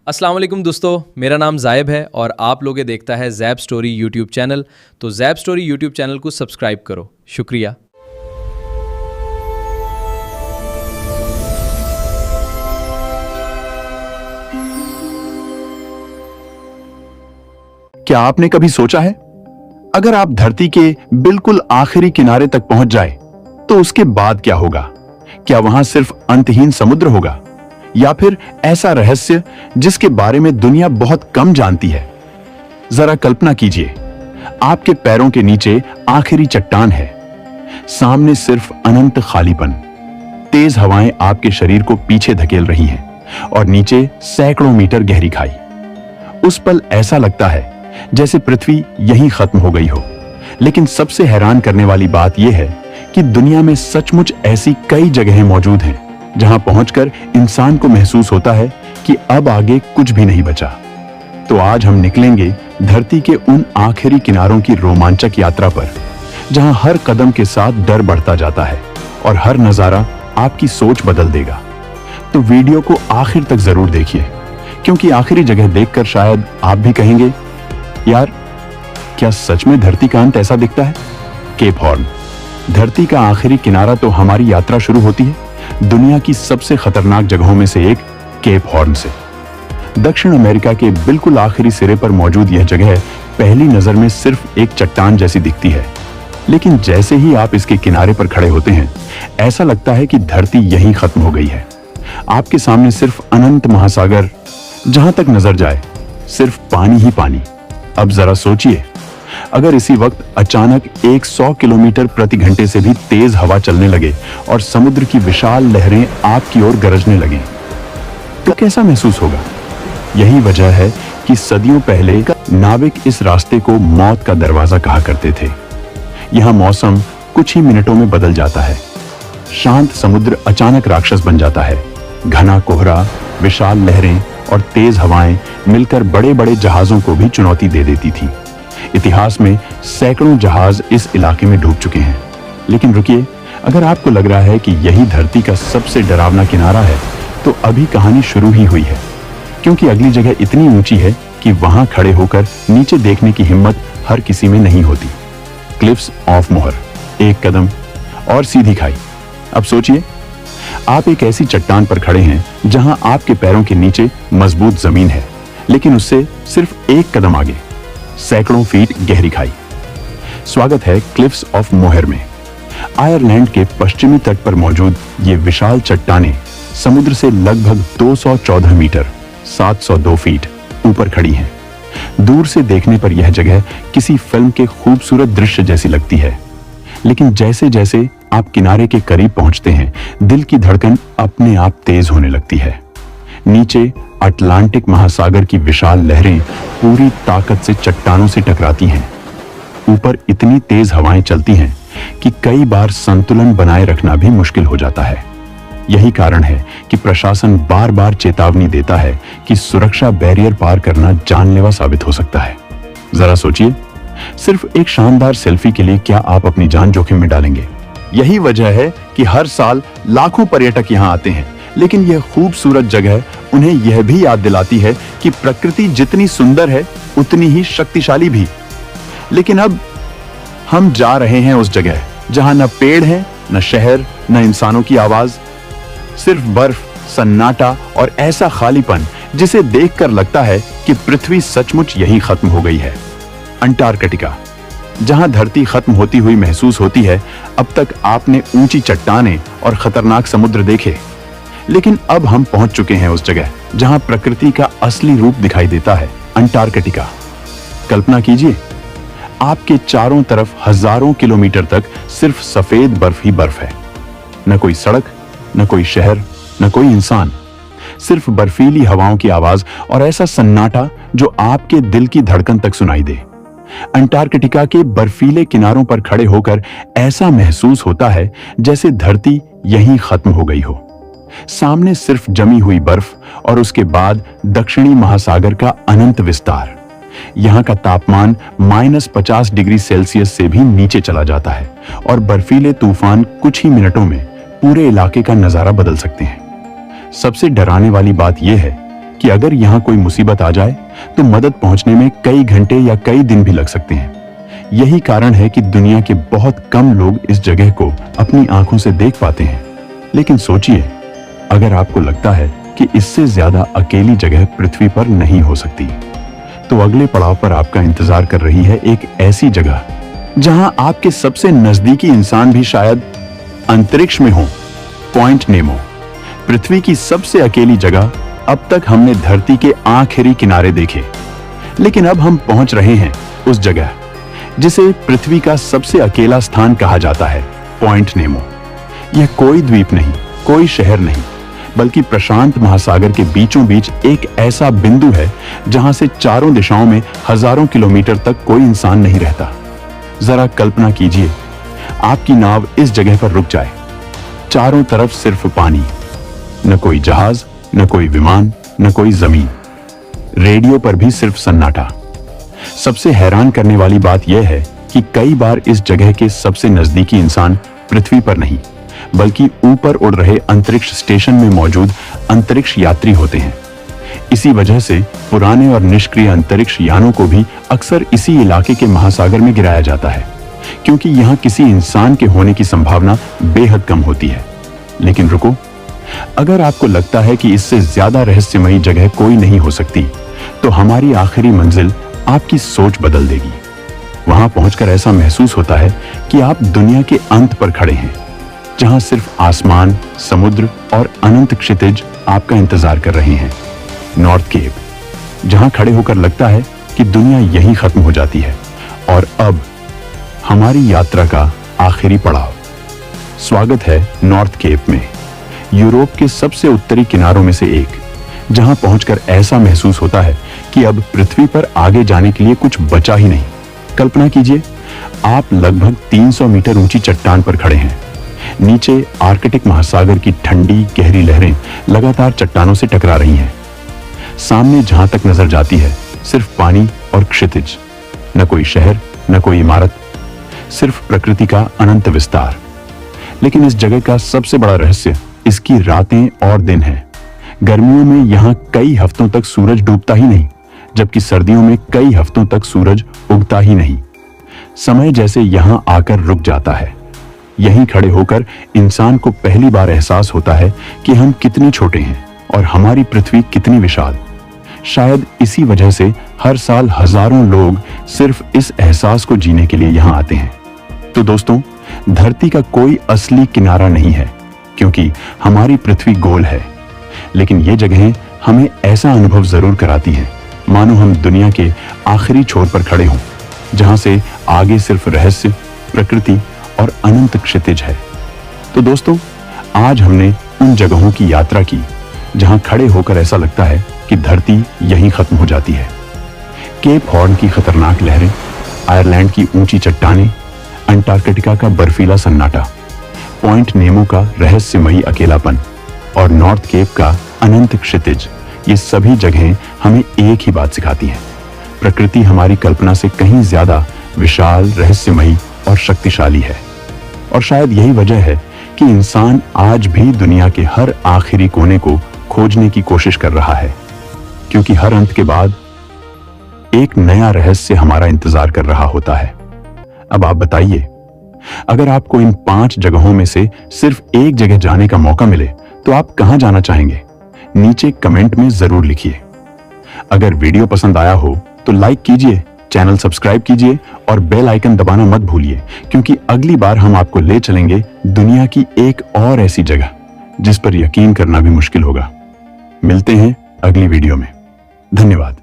अस्सलाम वालेकुम दोस्तों, मेरा नाम ज़ायब है और आप लोग देखता है ज़ैब स्टोरी यूट्यूब चैनल। तो ज़ैब स्टोरी यूट्यूब चैनल को सब्सक्राइब करो, शुक्रिया। क्या आपने कभी सोचा है, अगर आप धरती के बिल्कुल आखिरी किनारे तक पहुंच जाए तो उसके बाद क्या होगा? क्या वहां सिर्फ अंतहीन समुद्र होगा या फिर ऐसा रहस्य जिसके बारे में दुनिया बहुत कम जानती है? जरा कल्पना कीजिए, आपके पैरों के नीचे आखिरी चट्टान है, सामने सिर्फ अनंत खालीपन। तेज हवाएं आपके शरीर को पीछे धकेल रही हैं और नीचे सैकड़ों मीटर गहरी खाई। उस पल ऐसा लगता है जैसे पृथ्वी यहीं खत्म हो गई हो। लेकिन सबसे हैरान करने वाली बात यह है कि दुनिया में सचमुच ऐसी कई जगहें मौजूद हैं जहां पहुंचकर इंसान को महसूस होता है कि अब आगे कुछ भी नहीं बचा। तो आज हम निकलेंगे धरती के उन आखिरी किनारों की रोमांचक यात्रा पर, जहां हर कदम के साथ डर बढ़ता जाता है और हर नजारा आपकी सोच बदल देगा। तो वीडियो को आखिर तक जरूर देखिए, क्योंकि आखिरी जगह देखकर शायद आप भी कहेंगे, यार क्या सच में धरती का अंत ऐसा दिखता है? केप हॉर्न, धरती का आखिरी किनारा। तो हमारी यात्रा शुरू होती है दुनिया की सबसे खतरनाक जगहों में से एक केप हॉर्न से। दक्षिण अमेरिका के बिल्कुल आखिरी सिरे पर मौजूद यह जगह पहली नजर में सिर्फ एक चट्टान जैसी दिखती है, लेकिन जैसे ही आप इसके किनारे पर खड़े होते हैं, ऐसा लगता है कि धरती यहीं खत्म हो गई है। आपके सामने सिर्फ अनंत महासागर, जहां तक नजर जाए सिर्फ पानी ही पानी। अब जरा सोचिए, अगर इसी वक्त अचानक 100 किलोमीटर प्रति घंटे से भी तेज हवा चलने लगे और समुद्र की विशाल लहरें आपकी ओर गरजने लगें, तो कैसा महसूस होगा? यही वजह है कि सदियों पहले नाविक इस रास्ते को मौत का दरवाजा कहा करते थे। यहां मौसम कुछ ही मिनटों में बदल जाता है। शांत समुद्र अचानक राक्षस बन जाता है। घना कोहरा, विशाल लहरें और तेज हवाएं मिलकर बड़े बड़े जहाजों को भी चुनौती दे देती थी। इतिहास में सैकड़ों जहाज इस इलाके में डूब चुके हैं। लेकिन रुकिए, अगर आपको लग रहा है कि यही धरती का सबसे डरावना किनारा है, तो अभी कहानी शुरू ही हुई है, क्योंकि अगली जगह इतनी ऊंची है कि वहां खड़े होकर नीचे देखने की हिम्मत हर किसी में नहीं होती। क्लिफ्स ऑफ मोहर, एक कदम और सीधी खाई। अब सोचिए, आप एक ऐसी चट्टान पर खड़े हैं जहां आपके पैरों के नीचे मजबूत जमीन है, लेकिन उससे सिर्फ एक कदम आगे सैकड़ों फीट गहरी खाई। स्वागत है क्लिफ्स ऑफ मोहर में। आयरलैंड के पश्चिमी तट पर मौजूद ये विशाल चट्टानें समुद्र से लगभग 214 मीटर 702 फीट ऊपर खड़ी हैं। दूर से देखने पर यह जगह किसी फिल्म के खूबसूरत दृश्य जैसी लगती है, लेकिन जैसे जैसे आप किनारे के करीब पहुंचते हैं, दिल की धड़कन अपने आप तेज होने लगती है। नीचे अटलांटिक महासागर की विशाल लहरें पूरी ताकत से चट्टानों से टकराती हैं। ऊपर इतनी तेज हवाएं चलती हैं कि कई बार संतुलन बनाए रखना भी मुश्किल हो जाता है। यही कारण है कि प्रशासन बार बार चेतावनी देता है कि सुरक्षा बैरियर पार करना जानलेवा साबित हो सकता है। जरा सोचिए, सिर्फ एक शानदार सेल्फी के लिए क्या आप अपनी जान जोखिम में डालेंगे? यही वजह है कि हर साल लाखों पर्यटक यहां आते हैं, लेकिन यह खूबसूरत जगह उन्हें यह भी याद दिलाती है कि प्रकृति जितनी सुंदर है उतनी ही शक्तिशाली भी। लेकिन अब हम जा रहे हैं उस जगह जहां न पेड़ है, न शहर, न इंसानों की आवाज, सिर्फ बर्फ, सन्नाटा और ऐसा खालीपन जिसे देखकर लगता है कि पृथ्वी सचमुच यहीं खत्म हो गई है। अंटार्कटिका, जहां धरती खत्म होती हुई महसूस होती है। अब तक आपने ऊंची चट्टानें और खतरनाक समुद्र देखे, लेकिन अब हम पहुंच चुके हैं उस जगह जहां प्रकृति का असली रूप दिखाई देता है, अंटार्कटिका। कल्पना कीजिए, आपके चारों तरफ हजारों किलोमीटर तक सिर्फ सफेद बर्फ ही बर्फ है। न कोई सड़क, न कोई शहर, न कोई इंसान, सिर्फ बर्फीली हवाओं की आवाज और ऐसा सन्नाटा जो आपके दिल की धड़कन तक सुनाई दे। अंटार्कटिका के बर्फीले किनारों पर खड़े होकर ऐसा महसूस होता है जैसे धरती यहीं खत्म हो गई हो। सामने सिर्फ जमी हुई बर्फ और उसके बाद दक्षिणी महासागर का अनंत विस्तार। यहां का तापमान -50 डिग्री सेल्सियस से भी नीचे चला जाता है और बर्फीले तूफान कुछ ही मिनटों में पूरे इलाके का नजारा बदल सकते हैं। सबसे डराने वाली बात यह है कि अगर यहाँ कोई मुसीबत आ जाए तो मदद पहुंचने में कई घंटे या कई दिन भी लग सकते हैं। यही कारण है कि दुनिया के बहुत कम लोग इस जगह को अपनी आंखों से देख पाते हैं। लेकिन सोचिए, अगर आपको लगता है कि इससे ज्यादा अकेली जगह पृथ्वी पर नहीं हो सकती, तो अगले पड़ाव पर आपका इंतजार कर रही है एक ऐसी जगह जहां आपके सबसे नजदीकी इंसान भी शायद अंतरिक्ष में हो। पॉइंट नेमो, पृथ्वी की सबसे अकेली जगह। अब तक हमने धरती के आखिरी किनारे देखे, लेकिन अब हम पहुंच रहे हैं उस जगह जिसे पृथ्वी का सबसे अकेला स्थान कहा जाता है, पॉइंट नेमो। यह कोई द्वीप नहीं, कोई शहर नहीं, बल्कि प्रशांत महासागर के बीचों बीच एक ऐसा बिंदु है जहां से चारों दिशाओं में हजारों किलोमीटर तक कोई इंसान नहीं रहता। जरा कल्पना कीजिए, आपकी नाव इस जगह पर रुक जाए। चारों तरफ सिर्फ पानी, न कोई जहाज, न कोई विमान, न कोई जमीन। रेडियो पर भी सिर्फ सन्नाटा। सबसे हैरान करने वाली बात यह है कि कई बार इस जगह के सबसे नजदीकी इंसान पृथ्वी पर नहीं, बल्कि ऊपर उड़ रहे अंतरिक्ष स्टेशन में मौजूद अंतरिक्ष यात्री होते हैं। इसी वजह से पुराने और निष्क्रिय अंतरिक्ष यानों को भी अक्सर इसी इलाके के महासागर में गिराया जाता है, क्योंकि यहां किसी इंसान के होने की संभावना बेहद कम होती है। लेकिन रुको, अगर आपको लगता है कि इससे ज्यादा रहस्यमयी जगह कोई नहीं हो सकती, तो हमारी आखिरी मंजिल आपकी सोच बदल देगी। वहां पहुंचकर ऐसा महसूस होता है कि आप दुनिया के अंत पर खड़े हैं, जहां सिर्फ आसमान, समुद्र और अनंत क्षितिज आपका इंतजार कर रहे हैं। नॉर्थ केप, जहां खड़े होकर लगता है कि दुनिया यहीं खत्म हो जाती है। और अब हमारी यात्रा का आखिरी पड़ाव। स्वागत है नॉर्थ केप में, यूरोप के सबसे उत्तरी किनारों में से एक, जहां पहुंचकर ऐसा महसूस होता है कि अब पृथ्वी पर आगे जाने के लिए कुछ बचा ही नहीं। कल्पना कीजिए, आप लगभग 300 मीटर ऊंची चट्टान पर खड़े हैं। नीचे आर्कटिक महासागर की ठंडी गहरी लहरें लगातार चट्टानों से टकरा रही हैं। सामने जहां तक नजर जाती है सिर्फ पानी और क्षितिज। न कोई शहर, न कोई इमारत, सिर्फ प्रकृति का अनंत विस्तार। लेकिन इस जगह का सबसे बड़ा रहस्य इसकी रातें और दिन हैं। गर्मियों में यहां कई हफ्तों तक सूरज डूबता ही नहीं, जबकि सर्दियों में कई हफ्तों तक सूरज उगता ही नहीं। समय जैसे यहां आकर रुक जाता है। यहीं खड़े होकर इंसान को पहली बार एहसास होता है कि हम कितने छोटे हैं और हमारी पृथ्वी कितनी विशाल। शायद इसी वजह से हर साल हजारों लोग सिर्फ इस एहसास को जीने के लिए यहां आते हैं। तो दोस्तों, धरती का कोई असली किनारा नहीं है, क्योंकि हमारी पृथ्वी गोल है। लेकिन ये जगहें हमें ऐसा अनुभव जरूर कराती हैं, मानो हम दुनिया के आखिरी छोर पर खड़े हों, जहां से आगे सिर्फ रहस्य, प्रकृति और अनंत क्षितिज है। तो दोस्तों, आज हमने उन जगहों की यात्रा की जहां खड़े होकर ऐसा लगता है कि धरती यहीं खत्म हो जाती है। केप हॉर्न की खतरनाक लहरें, आयरलैंड की ऊंची चट्टानें, अंटार्कटिका का बर्फीला सन्नाटा, पॉइंट नेमो का रहस्यमयी अकेलापन और नॉर्थ केप का अनंत क्षितिज, ये सभी जगहें हमें एक ही बात सिखाती हैं। प्रकृति हमारी कल्पना से कहीं ज्यादा विशाल, रहस्यमयी और शक्तिशाली है। और शायद यही वजह है कि इंसान आज भी दुनिया के हर आखिरी कोने को खोजने की कोशिश कर रहा है, क्योंकि हर अंत के बाद एक नया रहस्य हमारा इंतजार कर रहा होता है। अब आप बताइए, अगर आपको इन 5 जगहों में से सिर्फ एक जगह जाने का मौका मिले तो आप कहां जाना चाहेंगे? नीचे कमेंट में जरूर लिखिए। अगर वीडियो पसंद आया हो तो लाइक कीजिए, चैनल सब्सक्राइब कीजिए और बेल आइकन दबाना मत भूलिए, क्योंकि अगली बार हम आपको ले चलेंगे दुनिया की एक और ऐसी जगह जिस पर यकीन करना भी मुश्किल होगा। मिलते हैं अगली वीडियो में। धन्यवाद।